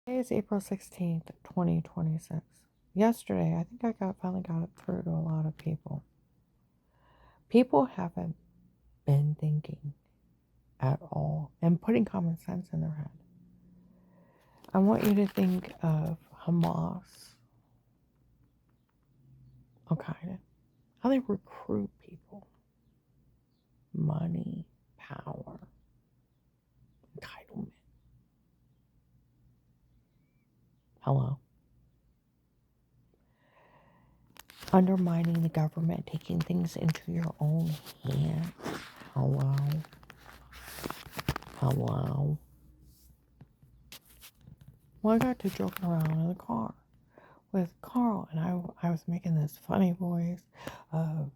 Today is April 16th, 2026. Yesterday, I think finally got it through to a lot of people. People haven't been thinking at all and putting common sense in their head. I want you to think of Hamas, Al-Qaeda, how they recruit people. Money, power, entitlement. Hello. Undermining the government, taking things into your own hands. Hello. Hello. Well, I got to joking around in the car with Carl, and I was making this funny voice of,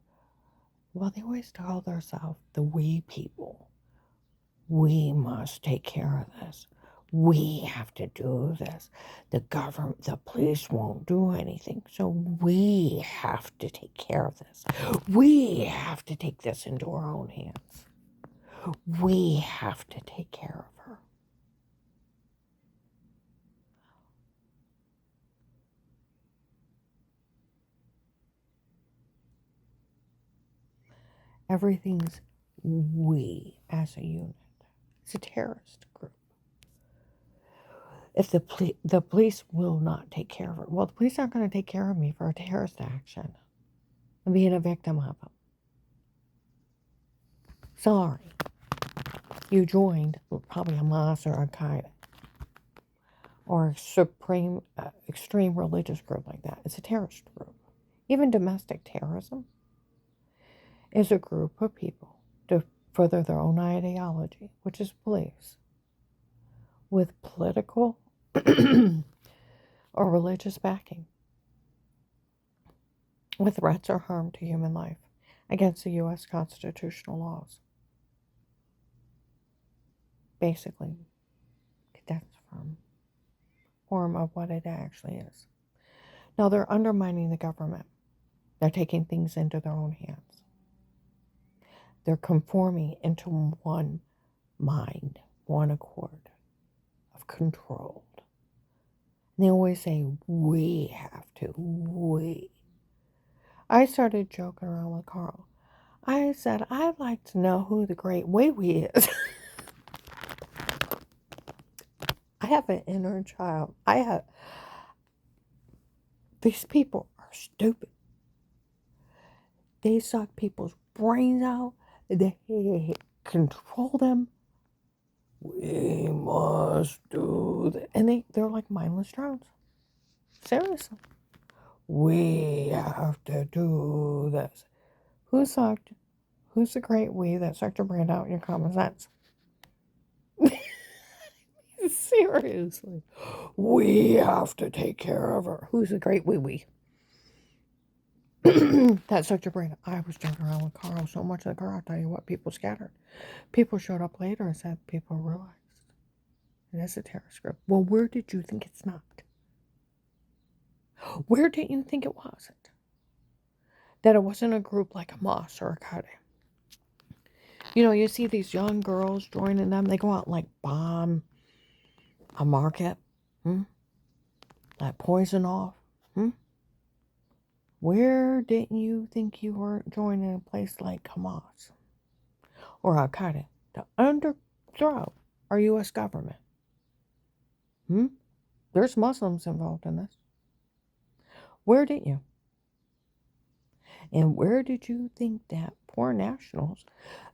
well, they always call themselves the we people. We must take care of this. We have to do this. The government, the police won't do anything, so we have to take care of this. We have to take this into our own hands. We have to take care of her. Everything's we as a unit. It's a terrorist group. If the police will not take care of her, well, the police aren't going to take care of me for a terrorist action and being a victim of them. Sorry. You joined probably Hamas or Al-Qaeda or a extreme religious group like that. It's a terrorist group. Even domestic terrorism is a group of people to further their own ideology, which is beliefs, with political or religious backing, with threats or harm to human life against the U.S. constitutional laws. Basically, that's a form of what it actually is. Now, they're undermining the government. They're taking things into their own hands. They're conforming into one mind, one accord of control. And they always say, we have to, we. I started joking around with Carl. I said, I'd like to know who the great we is. I have an inner child. These people are stupid. They suck people's brains out. They control them. We must do that. And they're like mindless drones. Seriously. We have to do this. Who's the great we that sucked your brain out in your common sense? Seriously. We have to take care of her. Who's the great we? That sucked your brain. I was joking around with Carl so much that Carl, I'll tell you what, people scattered. People showed up later and said people realized it is a terrorist group. Well, where did you think it's not? Where did you think it wasn't? That it wasn't a group like Hamas or Al-Qaeda. You know, you see these young girls joining them. They go out and like bomb a market. Like poison off. Where didn't you think you were joining a place like Hamas or Al-Qaeda to underthrow our U.S. government? There's Muslims involved in this. Where didn't you? And where did you think that poor nationals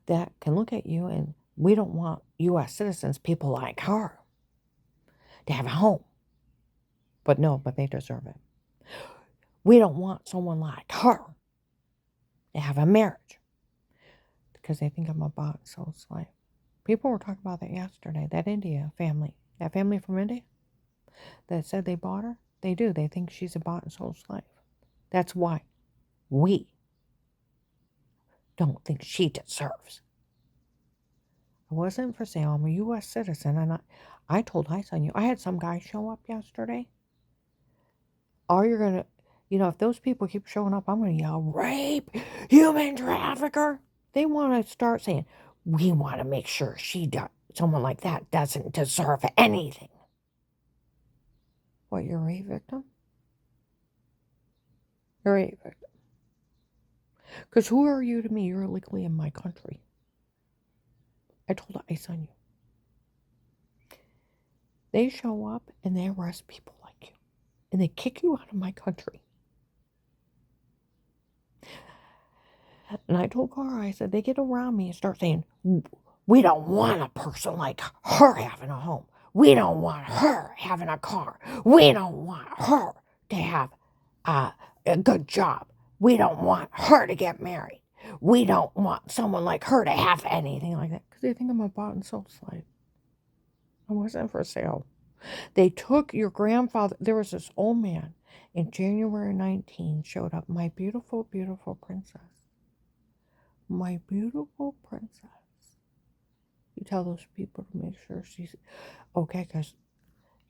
that can look at you and we don't want U.S. citizens, people like her, to have a home? But they deserve it. We don't want someone like her to have a marriage because they think I'm a bought and sold slave. People were talking about that yesterday. That family from India that said they bought her, they do. They think she's a bought and sold slave. That's why we don't think she deserves. It wasn't for sale. I'm a U.S. citizen, and I told Ice on you. I had some guy show up yesterday. All you're going to, if those people keep showing up, I'm going to yell, rape, human trafficker. They want to start saying, we want to make sure someone like that doesn't deserve anything. What, you're a rape victim? You're a rape victim. Because who are you to me? You're illegally in my country. I told ICE on you. They show up and they arrest people like you. And they kick you out of my country. And I told Cara, I said, they get around me and start saying, we don't want a person like her having a home. We don't want her having a car. We don't want her to have a good job. We don't want her to get married. We don't want someone like her to have anything like that. Because they think I'm a bought and sold slave. I wasn't for sale. They took your grandfather. There was this old man in January 19 showed up. My beautiful, beautiful princess. My beautiful princess. You tell those people to make sure she's okay, because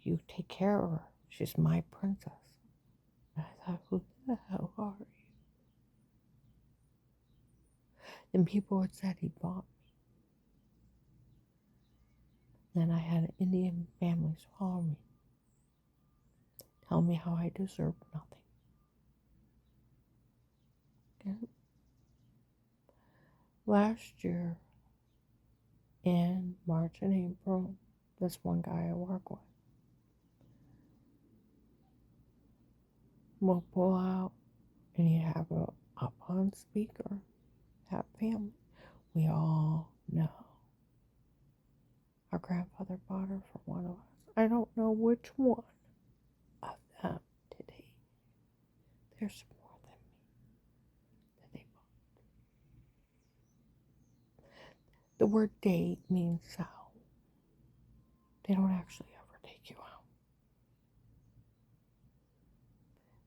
you take care of her. She's my princess. And I thought, who the hell are you? And people had said he bought me. Then I had Indian families follow me, tell me how I deserved nothing. Okay? Last year, in March and April, this one guy I work with will pull out and he'd have a up on speaker, have family. We all know our grandfather bought her for one of us. I don't know which one of them today. There's more than me that they bought. The word date means sell. They don't actually ever take you out.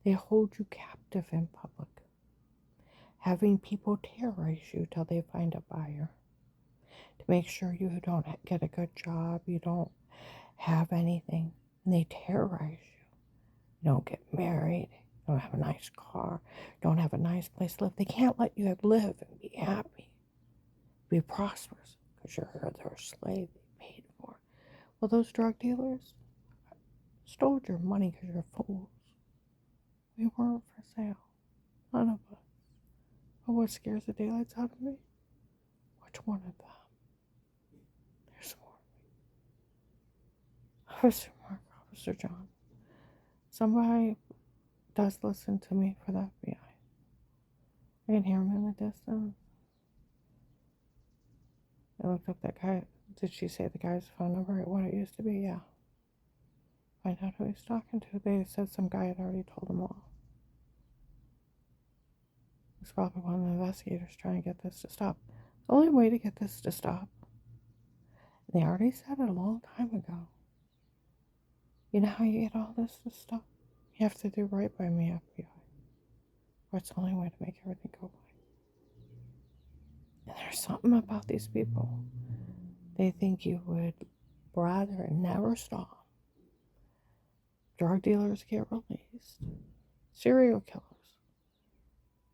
They hold you captive in public, having people terrorize you till they find a buyer, to make sure you don't get a good job, you don't have anything, and they terrorize you. You don't get married, you don't have a nice car, don't have a nice place to live. They can't let you live and be happy, be prosperous, because you're their slave they paid for. Well, those drug dealers stole your money because you're fools. We weren't for sale. None of us. But what scares the daylights out of me? Which one of them? There's more. Officer Mark, Officer John. Somebody does listen to me for the FBI. I can hear him in the distance. I looked up that guy. Did she say the guy's phone number? What it used to be? Yeah. Find out who he's talking to. They said some guy had already told them all. It's probably one of the investigators trying to get this to stop. The only way to get this to stop, they already said it a long time ago. You know how you get all this to stop? You have to do right by me, FBI. Or it's the only way to make everything go away. And there's something about these people. They think you would rather never stop. Drug dealers get released. Serial killers.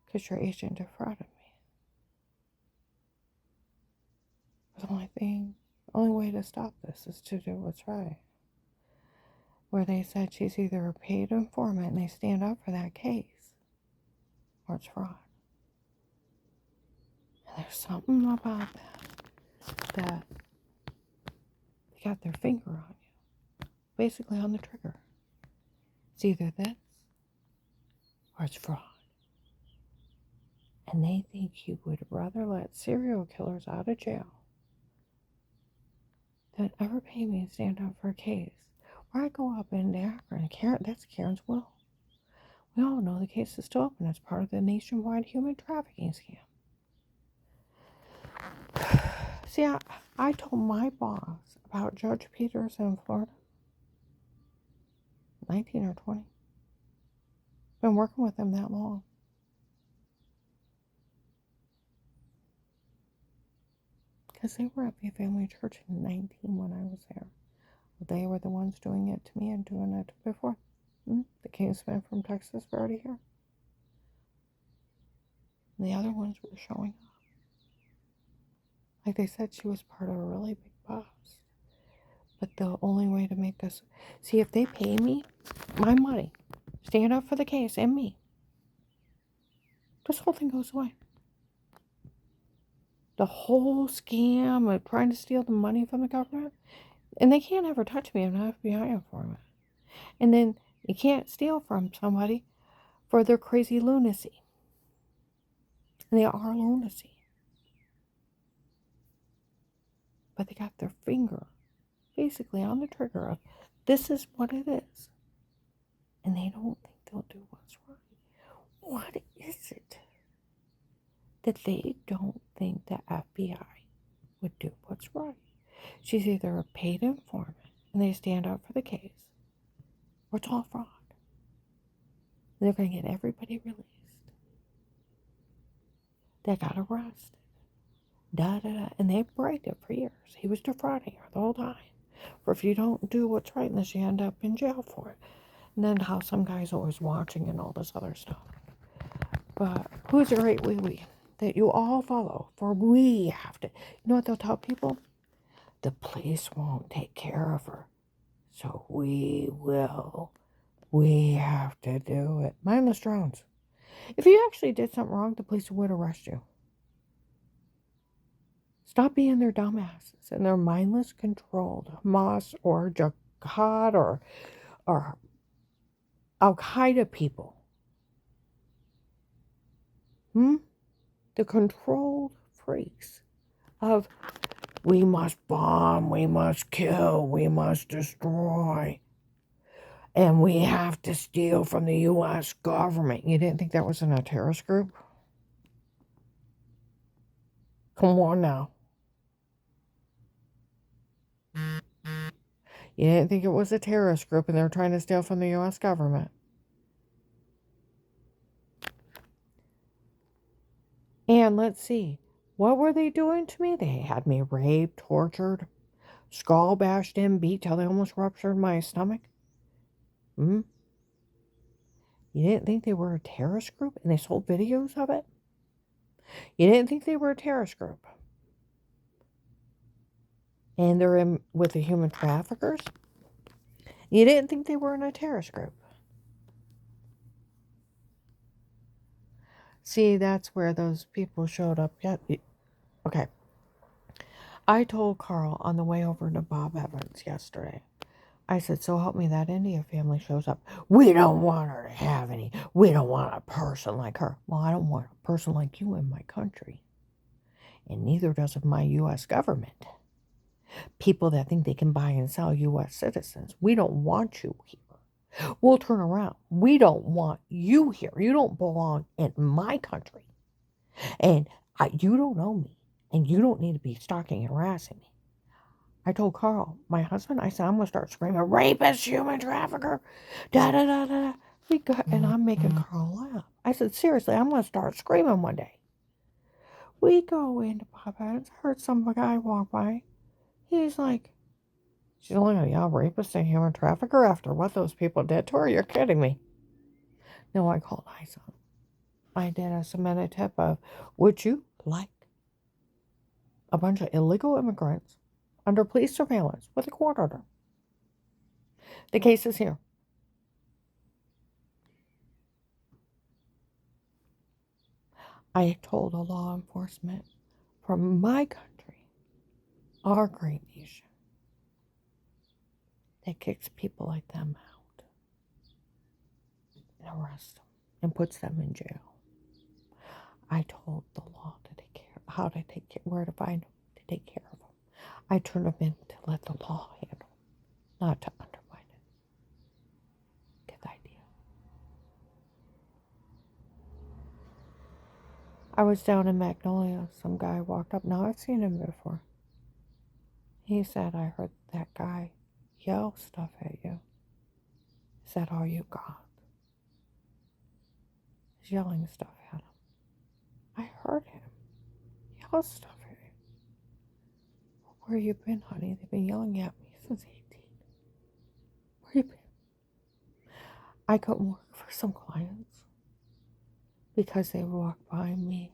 Because your agent defrauded me. The only way to stop this is to do what's right. Where they said she's either a paid informant and they stand up for that case, or it's fraud. And there's something about that they got their finger on you. Basically on the trigger. It's either this or it's fraud. And they think you would rather let serial killers out of jail than ever pay me to stand up for a case where I go up into Akron. That's Karen's will. We all know the case is still open as part of the nationwide human trafficking scam. See, I told my boss about Judge Peters in Florida. 19 or 20. Been working with him that long. Because they were at the family church in 19 when I was there. They were the ones doing it to me and doing it before. The Kingsmen from Texas were already here. And the other ones were showing up. Like they said, she was part of a really big bust. But the only way to make this... See, if they pay me my money, stand up for the case and me, this whole thing goes away. The whole scam of trying to steal the money from the government, and they can't ever touch me in an FBI informant. And then you can't steal from somebody for their crazy lunacy. And they are lunacy. But they got their finger basically on the trigger of this is what it is. And they don't think they'll do what's right. What is it that they don't think the FBI would do what's right? She's either a paid informant and they stand up for the case, or it's all fraud. And they're going to get everybody released that got arrested. And they bragged it for years. He was defrauding her the whole time. For if you don't do what's right, then you end up in jail for it. And then how some guy's always watching and all this other stuff. But who's a great wee that you all follow? For we have to. You know what they'll tell people? The police won't take care of her. So we will. We have to do it. Mindless drones. If you actually did something wrong, the police would arrest you. Stop being their dumbasses and their mindless, controlled Hamas or Jihad or Al-Qaeda people. The controlled freaks of we must bomb, we must kill, we must destroy, and we have to steal from the U.S. government. You didn't think that was in a terrorist group? Come on now. You didn't think it was a terrorist group and they were trying to steal from the U.S. government? And let's see, what were they doing to me? They had me raped, tortured, skull bashed in, beat till they almost ruptured my stomach. You didn't think they were a terrorist group and they sold videos of it? You didn't think they were a terrorist group and they're in with the human traffickers? You didn't think they were in a terrorist group? See, that's where those people showed up. Yeah. Okay. I told Carl on the way over to Bob Evans yesterday, I said, so help me, that India family shows up. We don't want her to have any. We don't want a person like her. Well, I don't want a person like you in my country. And neither does my U.S. government. People that think they can buy and sell U.S. citizens. We don't want you here. We'll turn around. We don't want you here. You don't belong in my country. And you don't know me. And you don't need to be stalking and harassing me. I told Carl, my husband, I said, I'm going to start screaming, rapist, human trafficker, da-da-da-da. And I'm making Carl laugh. I said, seriously, I'm going to start screaming one day. We go into Popeyes. I heard some guy walk by. He's like, she's only going to yell rapist and human trafficker after what those people did to her? You're kidding me. No, I called ISO. I did a submitted tip of, would you like a bunch of illegal immigrants under police surveillance with a court order? The case is here. I told a law enforcement from my country, our great nation, that kicks people like them out and arrests them and puts them in jail. I told the law to take care, how to take care, where to find them, to take care of them. I turned them in to let the law handle, not to undermine it. Get the idea? I was down in Magnolia. Some guy walked up. Now, I've seen him before. He said, I heard that guy yell stuff at you. Is that all you got? He's yelling stuff at him. I heard him yell stuff at you. Where you been, honey? They've been yelling at me since 18. Where you been? I couldn't work for some clients because they walked by me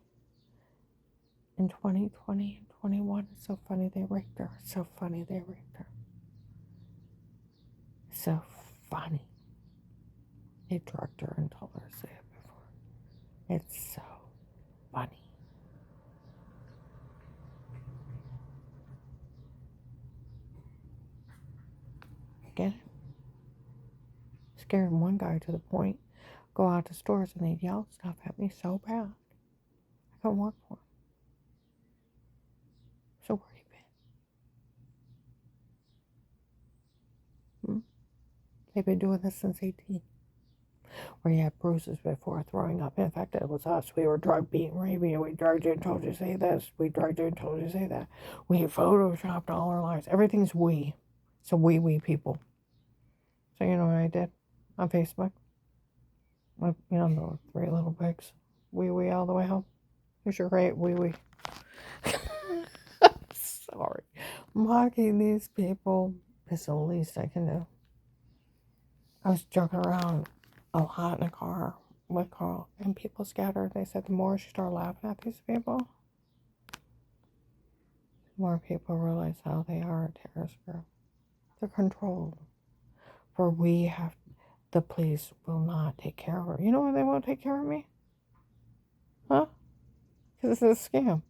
in 2020 and 21. It's so funny they raped her. It's so funny they raped her. So funny. He drugged her and told her to say it before. It's so funny. Get it? Scared one guy to the point, go out to stores and they'd yell stuff at me so bad. I couldn't work for him. So where you been? They've been doing this since 18. Where you had bruises before throwing up. In fact, it was us. We were drug beating Raby, and we drugged you and told you to say this. We drugged you and told you to say that. We photoshopped all our lives. Everything's we. So we people. So you know what I did on Facebook? You know, the three little pigs. We all the way home. Here's your great we. Sorry. Mocking these people is the least I can do. I was joking around a lot in a car with Carl, and people scattered. They said the more she started laughing at these people, the more people realize how they are a terrorist group. They're controlled. For the police will not take care of her. You know why they won't take care of me? Huh? Because it's a scam.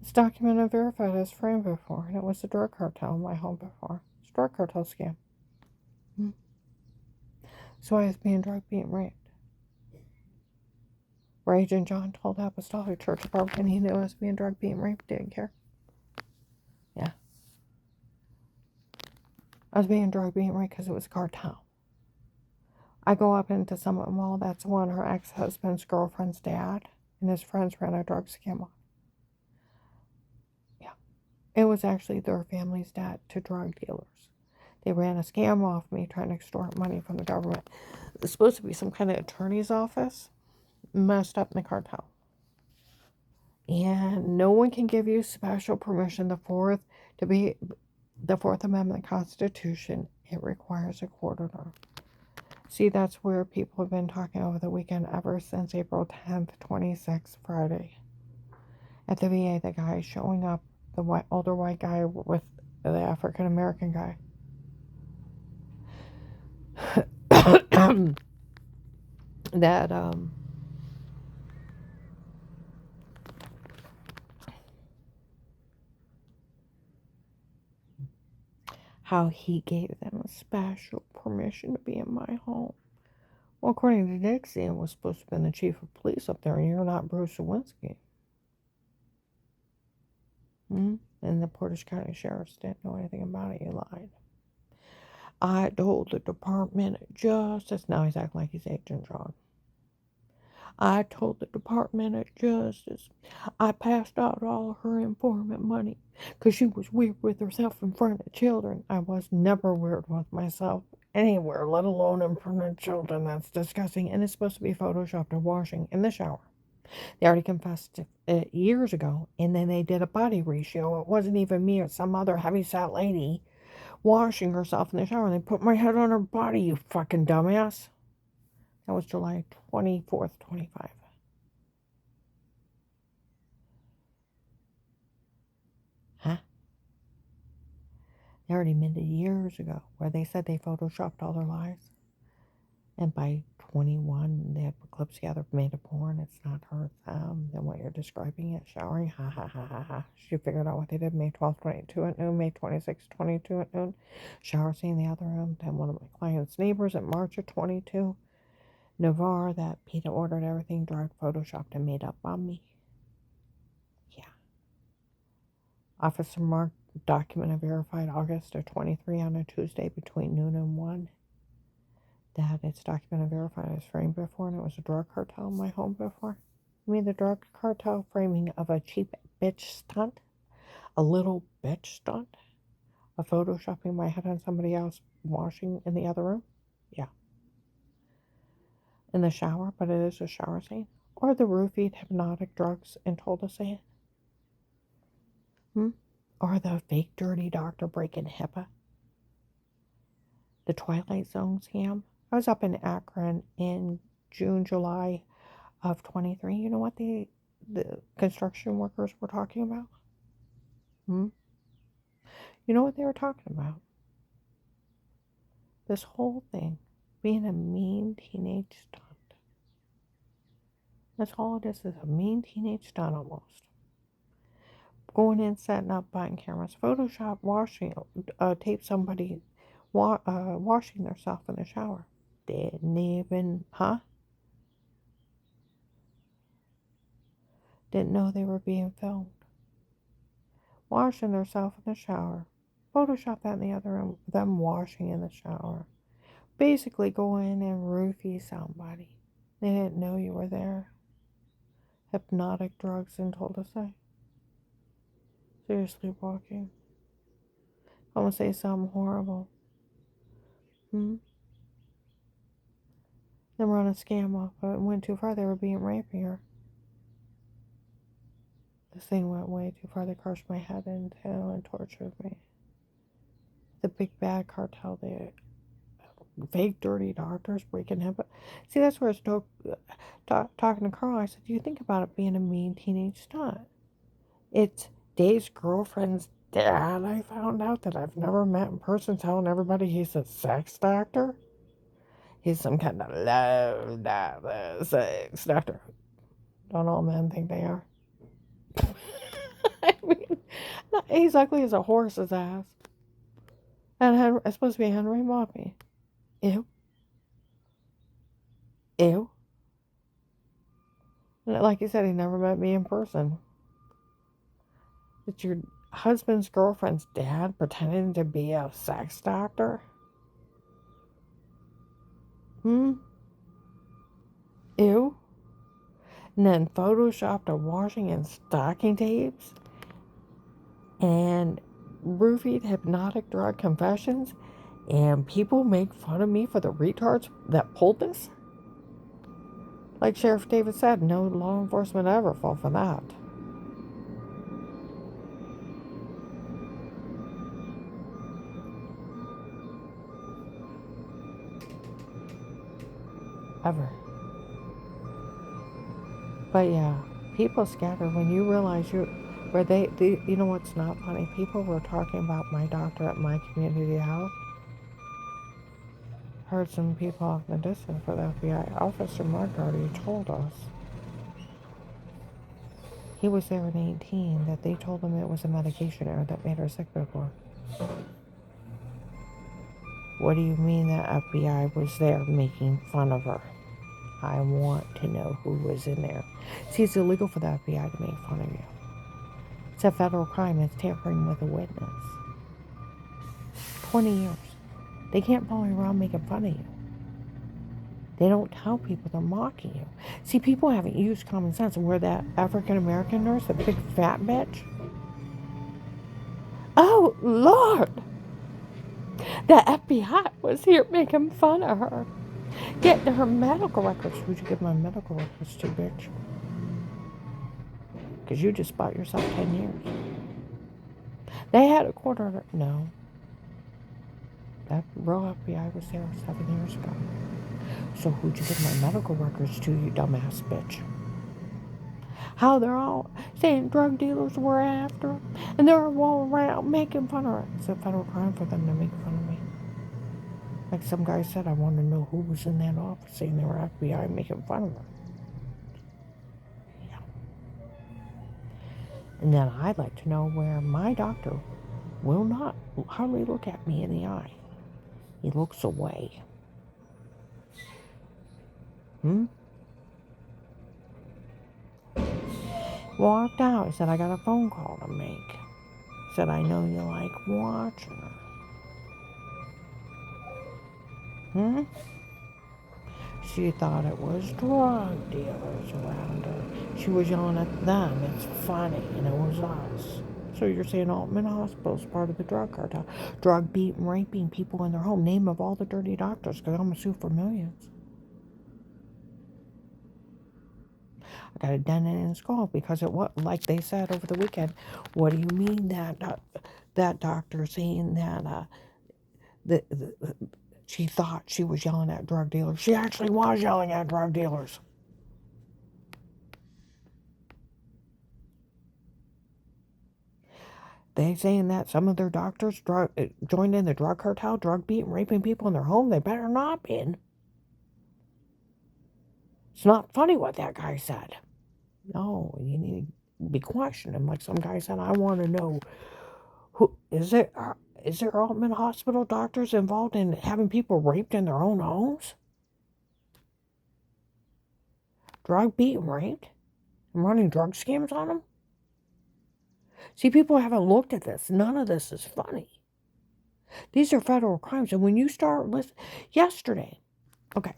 It's documented and verified as framed before, and it was a drug cartel in my home before. It's a drug cartel scam. So I was being drug, being raped. Where Agent John told Apostolic Church of Broken he knew I was being drug, being raped, didn't care. Yeah. I was being drug, being raped because it was a cartel. I go up into Summit Mall. That's one her ex-husband's girlfriend's dad and his friends ran a drug scam on. Yeah. It was actually their family's dad to drug dealers. They ran a scam off me trying to extort money from the government. It's supposed to be some kind of attorney's office messed up in the cartel. And no one can give you special permission. The Fourth Amendment Constitution, it requires a court order. See, that's where people have been talking over the weekend ever since April 10th, 26th, Friday. At the VA, the guy showing up, the older white guy with the African American guy. That, how he gave them a special permission to be in my home. Well, according to Dixie, it was supposed to have been the chief of police up there, and you're not Bruce Lewinsky. And the Portage County Sheriffs didn't know anything about it. You lied. I told the Department of Justice. Now he's acting like he's Agent John. I told the Department of Justice I passed out all her informant money because she was weird with herself in front of children. I was never weird with myself anywhere, let alone in front of children. That's disgusting. And it's supposed to be photoshopped and washing in the shower. They already confessed it years ago, and then they did a body reshow. It wasn't even me or some other heavyset lady washing herself in the shower. They put my head on her body, you fucking dumbass. That was July 24th, 25. Huh? They already admitted years ago where they said they photoshopped all their lives. And by 21, they had put clips together, made a porn. It's not her, than what you're describing it. Showering, ha ha ha ha ha. She figured out what they did May 12th, 22 at noon, May 26th, 22 at noon. Shower scene in the other room. Then one of my client's neighbors in March of 22. Navarre, that Peter ordered everything, drugged, photoshopped, and made up on me. Yeah. Officer Mark, documented verified August of 23 on a Tuesday between noon and 1. That it's documented verified as framed before, and it was a drug cartel in my home before. You mean the drug cartel framing of a cheap bitch stunt? A little bitch stunt? A photoshopping my head on somebody else washing in the other room? Yeah. In the shower, but it is a shower scene. Or the roofied hypnotic drugs and told to say it. Or the fake dirty doctor breaking HIPAA. The Twilight Zone scam. I was up in Akron in June, July of 23. You know what the construction workers were talking about? You know what they were talking about? This whole thing being a mean teenage stunt. That's all it is a mean teenage stunt almost. Going in, setting up button cameras, Photoshop tape somebody washing themselves in the shower. Didn't even, Didn't know they were being filmed. Washing themselves in the shower. Photoshop that in the other room, them washing in the shower. Basically go in and roofie somebody. They didn't know you were there. Hypnotic drugs and told to say. Seriously walking. I'm gonna say something horrible. Then run a scam off of it and went too far. They were being raping her. This thing went way too far. They crushed my head into and tortured me. The big bad cartel, they fake dirty doctors breaking him. But see, that's where I was talking to Carl. I said, do you think about it being a mean teenage stunt? It's Dave's girlfriend's dad, I found out, that I've never met in person, telling everybody he's a sex doctor. He's some kind of low sex doctor. Don't all men think they are? I mean, he's ugly as a horse's ass. And it's supposed to be Henry Moppy. Ew. Ew. And like you said, he never met me in person. It's your husband's girlfriend's dad pretending to be a sex doctor? Ew. And then photoshopped a washing and stocking tapes and roofied hypnotic drug confessions, and people make fun of me for the retards that pulled this? Like Sheriff David said, no law enforcement ever fall for that. Ever. But yeah, people scatter when you realize you know what's not funny? People were talking about my doctor at my community health. Heard some people off in the distance for the FBI. Officer Mark already told us. He was there in 18 that they told him it was a medication error that made her sick before. What do you mean the FBI was there making fun of her? I want to know who was in there. See, it's illegal for the FBI to make fun of you. It's a federal crime. It's tampering with a witness. 20 years. They can't follow you around making fun of you. They don't tell people they're mocking you. See, people haven't used common sense. And we're that African-American nurse, the big fat bitch. Oh, Lord! The FBI was here making fun of her. Getting her medical records. Who'd you give my medical records to, bitch? Because you just bought yourself 10 years. They had a quarter. No. That real FBI was there 7 years ago. So who'd you give my medical records to, you dumbass bitch? How they're all saying drug dealers were after her, and they're all around making fun of her. It's a federal crime for them to make fun of me. Like some guy said, I want to know who was in that office saying they were FBI making fun of her. Yeah. And then I'd like to know where my doctor will not hardly look at me in the eye. He looks away. Walked out. He said, I got a phone call to make. He said, I know you like watching her. She thought it was drug dealers around her. She was yelling at them. It's funny, and it was us. So you're saying Altman Hospital is part of the drug cartel. Drug beating, raping people in their home. Name of all the dirty doctors, because I'm going to sue for millions. I got a dent in his skull because it was, like they said over the weekend, what do you mean that doctor saying that she thought she was yelling at drug dealers? She actually was yelling at drug dealers. They saying that some of their doctors joined in the drug cartel, drug beating, raping people in their home. They better not been. It's not funny what that guy said. No, you need to be questioning. Like some guy said, I want to know who is it. Is there Altman Hospital doctors involved in having people raped in their own homes? Drug beaten, raped, and running drug scams on them? See, people haven't looked at this. None of this is funny. These are federal crimes. And when you start listening, yesterday, okay,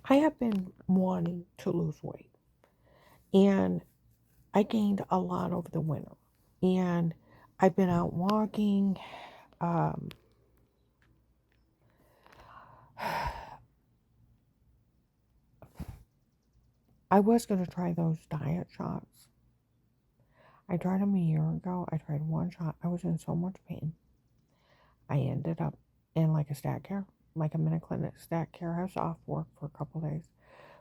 I have been wanting to lose weight. And I gained a lot over the winter. And I've been out walking. I was going to try those diet shots. I tried them a year ago. I tried one shot. I was in so much pain. I ended up in like a stat care, like a minute clinic stat care. I was off work for a couple days.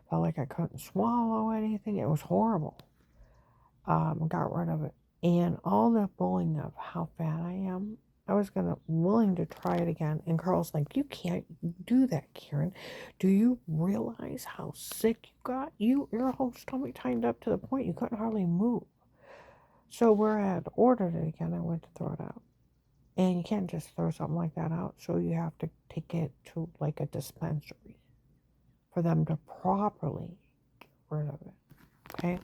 Felt like I couldn't swallow anything. It was horrible. Got rid of it. And all the bullying of how fat I am, I was willing to try it again. And Carl's like, you can't do that, Karen. Do you realize how sick you got? Your whole stomach tightened up to the point you couldn't hardly move. So where I had ordered it again, I went to throw it out. And you can't just throw something like that out. So you have to take it to like a dispensary for them to properly get rid of it. Okay?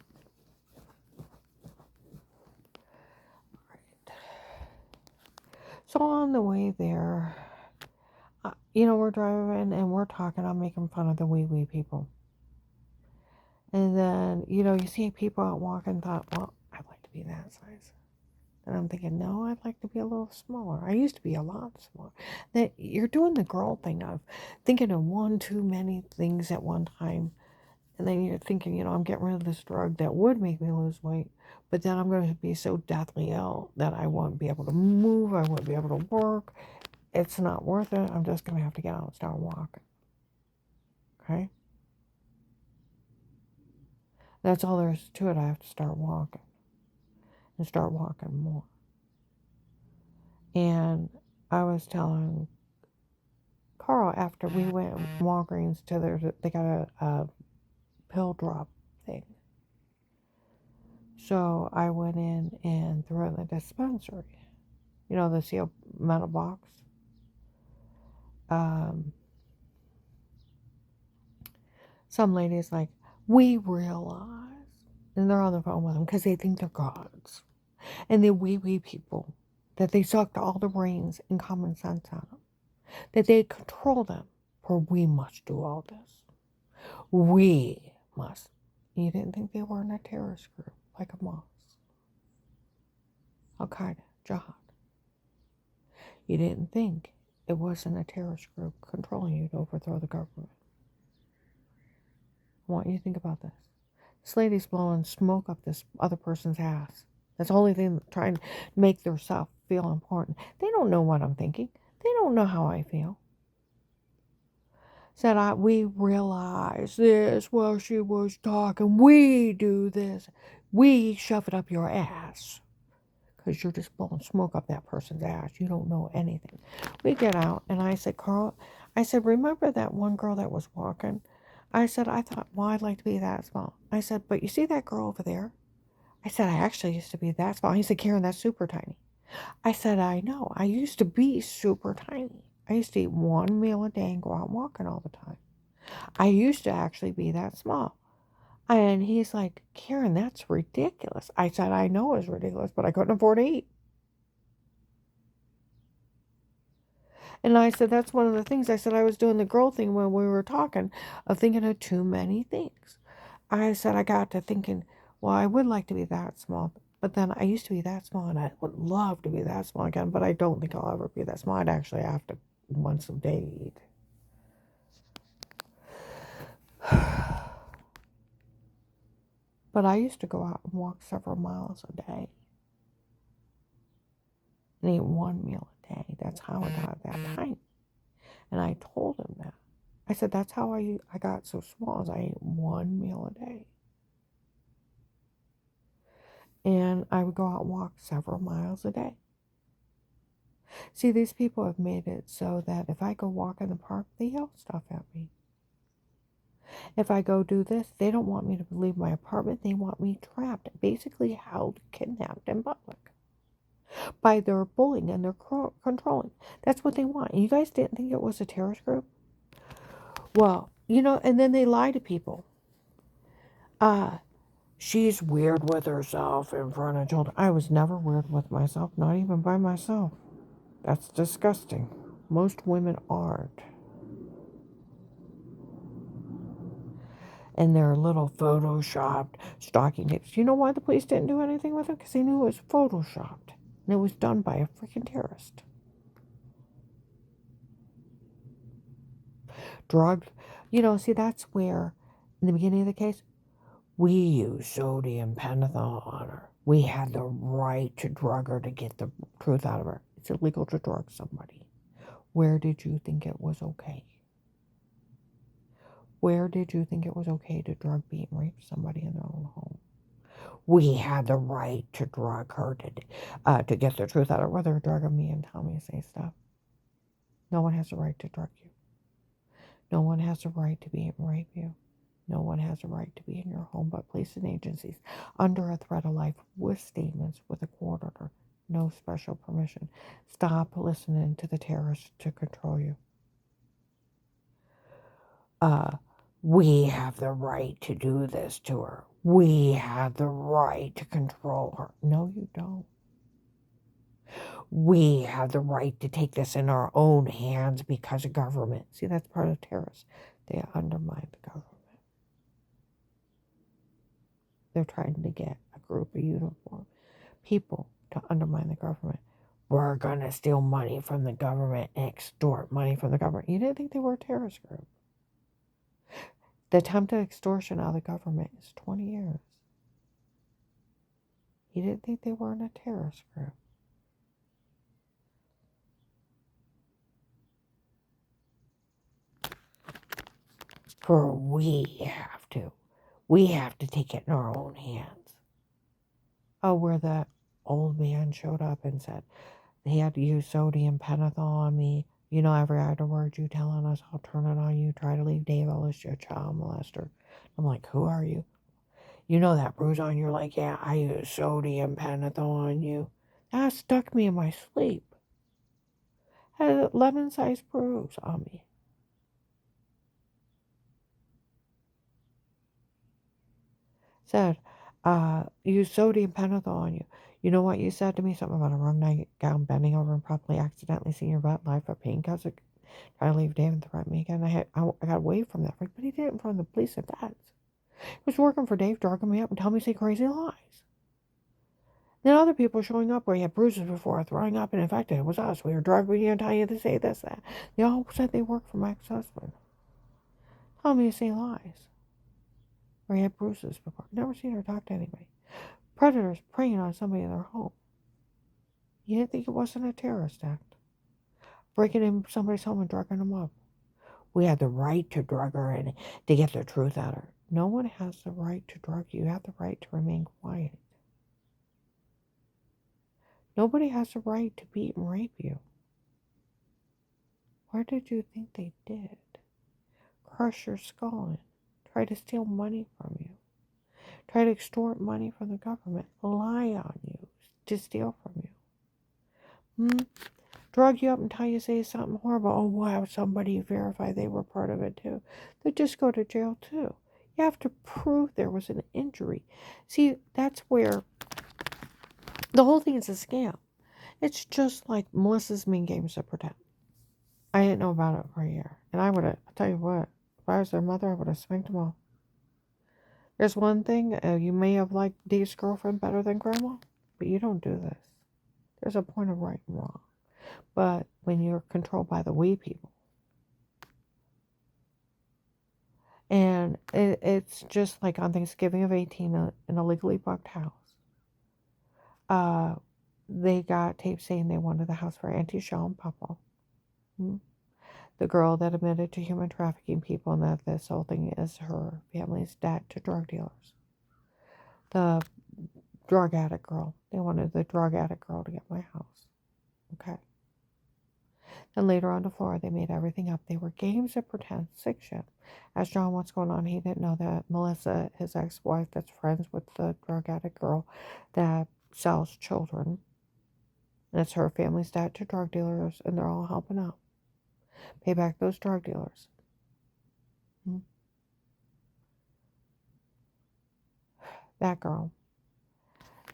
So on the way there, we're driving and we're talking. I'm making fun of the wee people. And then, you see people out walking, thought, well, I'd like to be that size. And I'm thinking, no, I'd like to be a little smaller. I used to be a lot smaller. That you're doing the girl thing of thinking of one too many things at one time. And then you're thinking, I'm getting rid of this drug that would make me lose weight. But then I'm going to be so deathly ill that I won't be able to move. I won't be able to work. It's not worth it. I'm just going to have to get out and start walking. Okay? That's all there is to it. I have to start walking. And start walking more. And I was telling Carl after we went Walgreens to they got a pill drop thing. So I went in and threw it in the dispensary. The sealed metal box. Some ladies like, we realize, and they're on the phone with them because they think they're gods. And the wee people, that they sucked all the brains and common sense out of them. That they control them, for we must do all this. We must. You didn't think they were in a terrorist group like Hamas, Al-Qaeda, Jihad. You didn't think it wasn't a terrorist group controlling you to overthrow the government. I want you to think about this. This lady's blowing smoke up this other person's ass. That's the only thing, trying to make themselves feel important. They don't know what I'm thinking. They don't know how I feel. Said, we realize this while she was talking. We do this. We shove it up your ass. Because you're just blowing smoke up that person's ass. You don't know anything. We get out, and I said, Carl, remember that one girl that was walking? I said, I thought, well, I'd like to be that small. I said, but you see that girl over there? I said, I actually used to be that small. He said, Karen, that's super tiny. I said, I know. I used to be super tiny. I used to eat one meal a day and go out walking all the time. I used to actually be that small. And he's like, Karen, that's ridiculous. I said, I know it's ridiculous, but I couldn't afford to eat. And I said, that's one of the things. I said, I was doing the girl thing when we were talking, of thinking of too many things. I said, I got to thinking, well, I would like to be that small. But then I used to be that small, and I would love to be that small again. But I don't think I'll ever be that small. I'd actually have to once a day eat. But I used to go out and walk several miles a day. And eat one meal a day. That's how I got that tiny. And I told him that. I said, that's how I got so small, as I ate one meal a day. And I would go out and walk several miles a day. See, these people have made it so that if I go walk in the park, they yell stuff at me. If I go do this, they don't want me to leave my apartment. They want me trapped, basically held, kidnapped in public by their bullying and their controlling. That's what they want. You guys didn't think it was a terrorist group? Well, and then they lie to people. She's weird with herself in front of children. I was never weird with myself, not even by myself. That's disgusting. Most women aren't. And they're little photoshopped stalking tapes. You know why the police didn't do anything with it? Because they knew it was photoshopped. And it was done by a freaking terrorist. Drugged. See, that's where, in the beginning of the case, we used sodium pentothal on her. We had the right to drug her to get the truth out of her. It's illegal to drug somebody. Where did you think it was okay? Where did you think it was okay to drug, beat, and rape somebody in their own home? We had the right to drug her to get the truth out of her, whether drugging me and tell me to say stuff. No one has the right to drug you. No one has the right to beat and rape you. No one has a right to be in your home but police and agencies under a threat of life with statements with a court order. No special permission. Stop listening to the terrorists to control you. We have the right to do this to her. We have the right to control her. No, you don't. We have the right to take this in our own hands because of government. See, that's part of terrorists. They undermine the government. They're trying to get a group of uniformed people to undermine the government. We're going to steal money from the government and extort money from the government. You didn't think they were a terrorist group. The attempted extortion out of the government is 20 years. You didn't think they weren't a terrorist group. For we have to take it in our own hands. Oh, where that old man showed up and said he had to use sodium pentothal on me. Every other word you telling us, I'll turn it on you. Try to leave Dave Ellis, your child molester. I'm like, who are you? That bruise on your leg? Yeah, I use sodium pentothal on you. That stuck me in my sleep. Had a lemon-sized bruise on me. Said, use sodium pentothal on you. You know what you said to me? Something about a wrong nightgown, bending over and probably accidentally seeing your butt, life of pain because it trying to leave Dave and threaten me again. I got away from that freak, but he did it in front of the police and feds. He was working for Dave, drugging me up and telling me to say crazy lies. Then other people showing up where he had bruises before, throwing up and infected. It was us. We were drugging you and telling you to say this, that. They all said they worked for my ex-husband. Telling me to say lies. Where he had bruises before. Never seen her talk to anybody. Predators preying on somebody in their home. You didn't think it wasn't a terrorist act. Breaking in somebody's home and drugging them up. We had the right to drug her and to get the truth out of her. No one has the right to drug you. You have the right to remain quiet. Nobody has the right to beat and rape you. Where did you think they did? Crush your skull in. Try to steal money from you. Try to extort money from the government. Lie on you to steal from you. Drug you up until you say something horrible. Oh, we'll have somebody verify they were part of it too. They just go to jail too. You have to prove there was an injury. See, that's where the whole thing is a scam. It's just like Melissa's Mean Games to Pretend. I didn't know about it for a year. And I would have, I'll tell you what, if I was their mother, I would have spanked them all. There's one thing, you may have liked Dave's girlfriend better than Grandma, but you don't do this. There's a point of right and wrong. But when you're controlled by the we people, and it's just like on Thanksgiving of 18 in a legally booked house, they got tapes saying they wanted the house for Auntie Shaw and Papa. The girl that admitted to human trafficking people, and that this whole thing is her family's debt to drug dealers. The drug addict girl. They wanted the drug addict girl to get my house. Okay. Then later on to Florida, they made everything up. They were games of pretend, sick shit. Asked John what's going on. He didn't know that Melissa, his ex-wife, that's friends with the drug addict girl that sells children. And it's her family's debt to drug dealers, and they're all helping out. Pay back those drug dealers. That girl.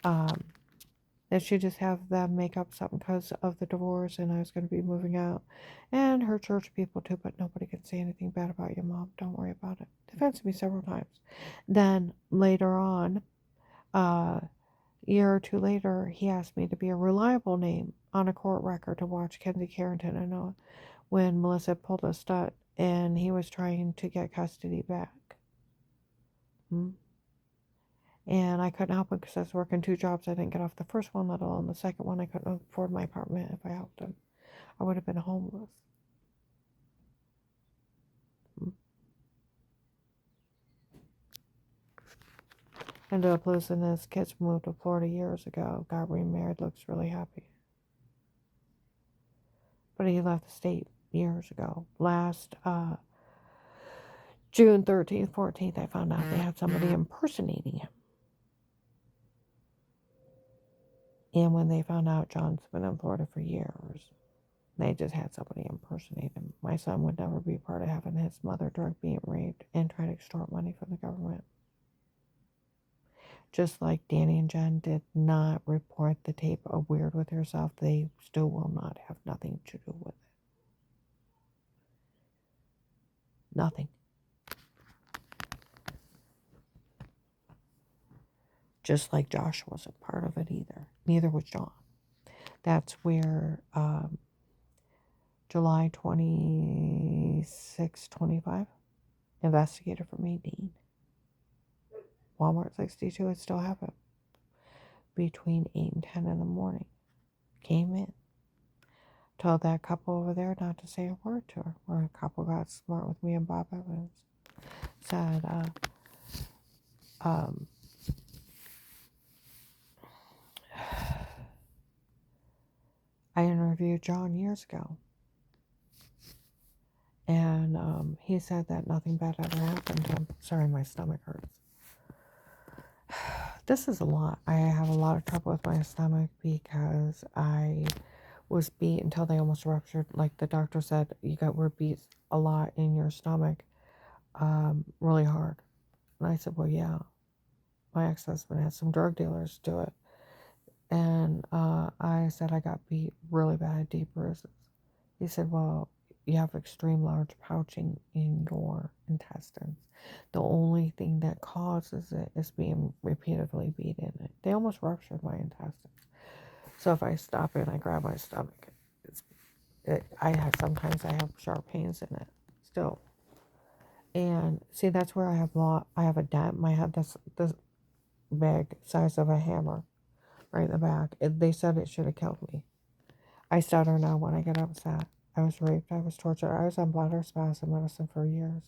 That she just have them make up something because of the divorce, and I was going to be moving out. And her church people too, but nobody can say anything bad about your mom. Don't worry about it. Defends me several times. Then later on, a year or two later, he asked me to be a reliable name on a court record to watch Kenzie Carrington. I know when Melissa pulled a stud and he was trying to get custody back. And I couldn't help it because I was working 2 jobs. I didn't get off the first one, let alone the second one. I couldn't afford my apartment if I helped him. I would have been homeless. Ended up losing his kids, moved to Florida years ago. Got remarried, looks really happy. But he left the state years ago. Last June 13th, 14th, I found out they had somebody impersonating him. And when they found out John's been in Florida for years, they just had somebody impersonate him. My son would never be part of having his mother drug being raped and try to extort money from the government. Just like Danny and Jen did not report the tape of Weird with Herself, they still will not have nothing to do with it. Nothing. Just like Josh wasn't part of it either. Neither was John. That's where July 26, 25, investigator from Dean. Walmart 62, it still happened. Between 8 and 10 in the morning. Came in. Told that couple over there not to say a word to her. Or a couple got smart with me and Bob Evans. Said, I interviewed John years ago. And he said that nothing bad ever happened to him. Sorry, my stomach hurts. This is a lot. I have a lot of trouble with my stomach because I was beat until they almost ruptured. Like the doctor said, we're beat a lot in your stomach, really hard. And I said, well, yeah. My ex-husband had some drug dealers do it. And I said I got beat really bad, deep bruises. He said, well, you have extreme large pouching in your intestines. The only thing that causes it is being repeatedly beat in it. They almost ruptured my intestines. So if I stop it and I grab my stomach, sometimes I have sharp pains in it still. And see, that's where I have a dent in my head. This big size of a hammer right in the back. They said it should have killed me. I stutter now when I get upset. I was raped. I was tortured. I was on bladder spasm medicine for years.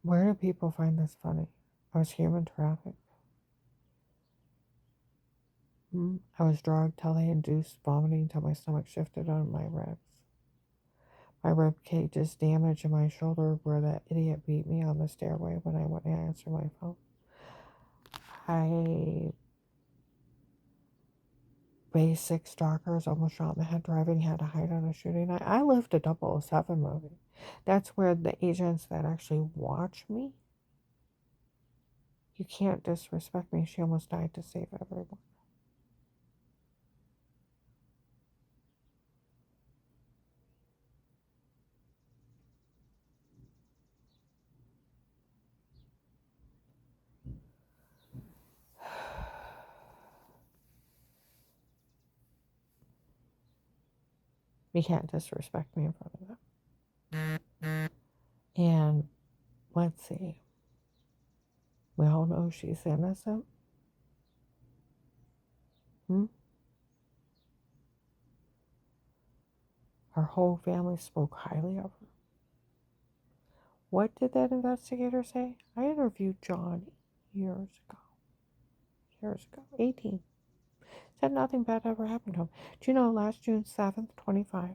Where do people find this funny? I was human trafficked. I was drugged till they induced vomiting till my stomach shifted on my ribs. My rib cage is damaged in my shoulder where that idiot beat me on the stairway when I went to answer my phone. Basic stalkers almost shot in the head driving, had to hide on a shooting night. I lived a 007 movie. That's where the agents that actually watch me, you can't disrespect me. She almost died to save everyone. You can't disrespect me in front of them. And let's see. We all know she's innocent. Her whole family spoke highly of her. What did that investigator say? I interviewed Johnny. years ago. 18. Said nothing bad ever happened to him. Do you know last June 7th, 25,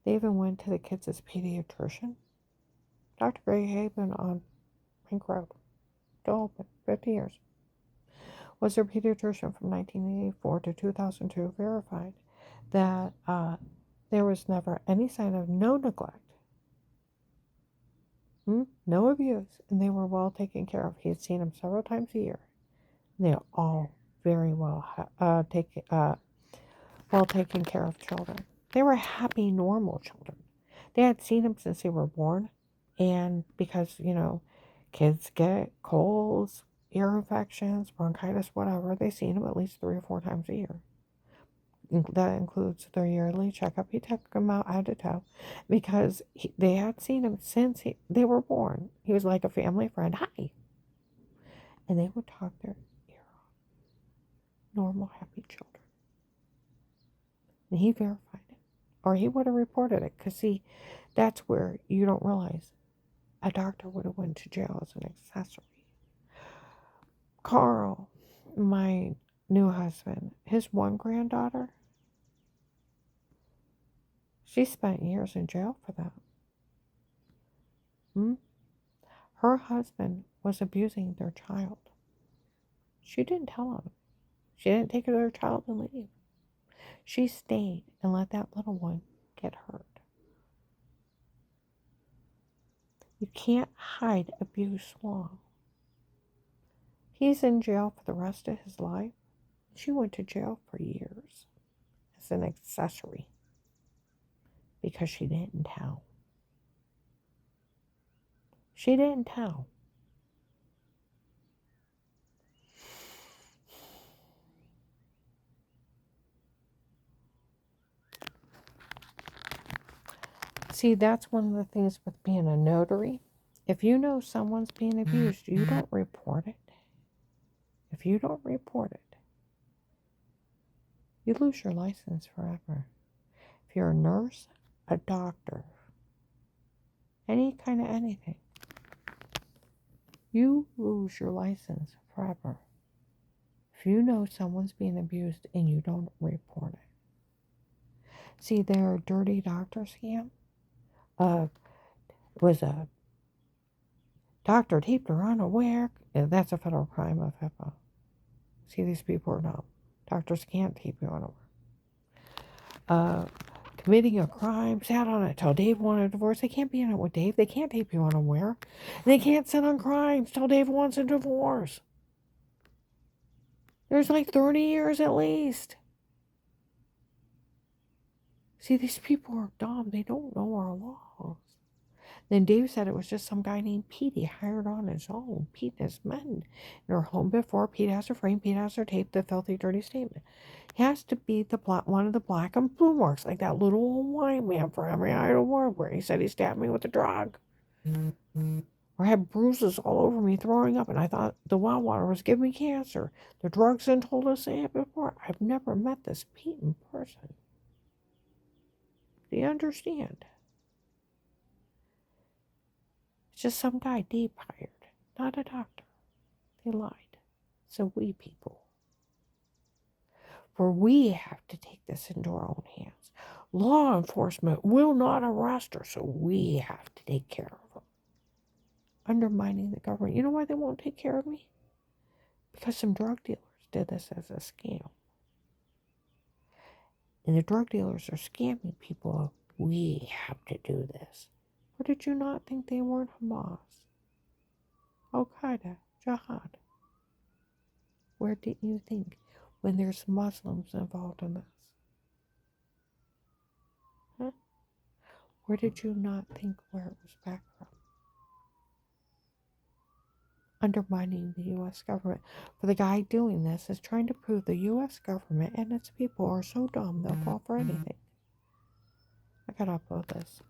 they even went to the kids' pediatrician? Dr. Greg Haben on Pink Road. Still open. 50 years. Was their pediatrician from 1984 to 2002 verified that there was never any sign of no neglect, no abuse, and they were well taken care of. He had seen them several times a year. And they are all very well taken care of children. They were happy, normal children. They had seen them since they were born, and because, kids get colds, ear infections, bronchitis, whatever, they've seen them at least 3 or 4 times a year. That includes their yearly checkup. He took them out head to toe because they had seen him since they were born. He was like a family friend. Hi. And they would talk their ear off. Normal, happy children. And he verified it. Or he would have reported it. Because, see, that's where you don't realize a doctor would have went to jail as an accessory. Carl, my new husband, his one granddaughter, she spent years in jail for that. Her husband was abusing their child. She didn't tell him. She didn't take their child and leave. She stayed and let that little one get hurt. You can't hide abuse long. He's in jail for the rest of his life. She went to jail for years as an accessory because she didn't tell. She didn't tell. See, that's one of the things with being a notary. If you know someone's being abused, you don't report it. If you don't report it, you lose your license forever. If you're a nurse, a doctor, any kind of anything, you lose your license forever. If you know someone's being abused and you don't report it. See, their dirty doctor scam was a doctor taped her unaware. That's a federal crime of HIPAA. See, these people are dumb. Doctors can't tape you unaware. Committing a crime, sat on it till Dave wanted a divorce. They can't be in it with Dave. They can't tape you unaware. They can't sit on crimes till Dave wants a divorce. There's like 30 years at least. See, these people are dumb. They don't know our laws. Then Dave said it was just some guy named Pete he hired on his own. Pete and his men in her home before. Pete has her frame. Pete has her tape, the filthy, dirty statement. He has to be one of the black and blue marks, like that little old white man for every idle word where he said he stabbed me with a drug. Or had bruises all over me throwing up, and I thought the well water was giving me cancer. The drugs had told us it before. I've never met this Pete in person. Do you understand? It's just some guy Dave hired, not a doctor. They lied. So we people. For we have to take this into our own hands. Law enforcement will not arrest her, so we have to take care of her. Undermining the government. You know why they won't take care of me? Because some drug dealers did this as a scam. And the drug dealers are scamming people. We have to do this. Or did you not think they weren't Hamas? Al-Qaeda, Jihad. Where didn't you think when there's Muslims involved in this? Huh? Where did you not think where it was back from? Undermining the U.S. government. For the guy doing this is trying to prove the U.S. government and its people are so dumb they'll fall for anything. I gotta upload this.